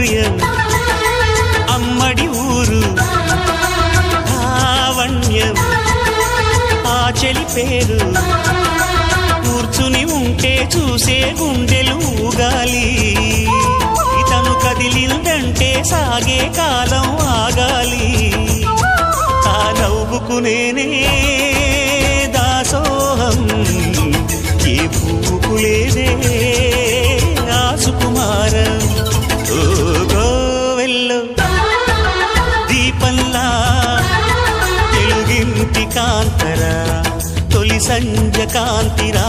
మాధుర్యం అమ్మడి ఊరు లావణ్యం ఆ చెలి పేరు కూర్చుని ఉంటే చూసే గుండెలు ఊగాలి ఇతను కదిలిందంటే సాగే కాలం ఆగాలి ఆ నవ్వుకు నేనే దాసోహం ఏ పువ్వుకు లేదే ఆ సుకుమారం ఓ గోవెల్లో దీపంలా తెలుగింటి కాంతరా తొలి సంజ కాంతిరా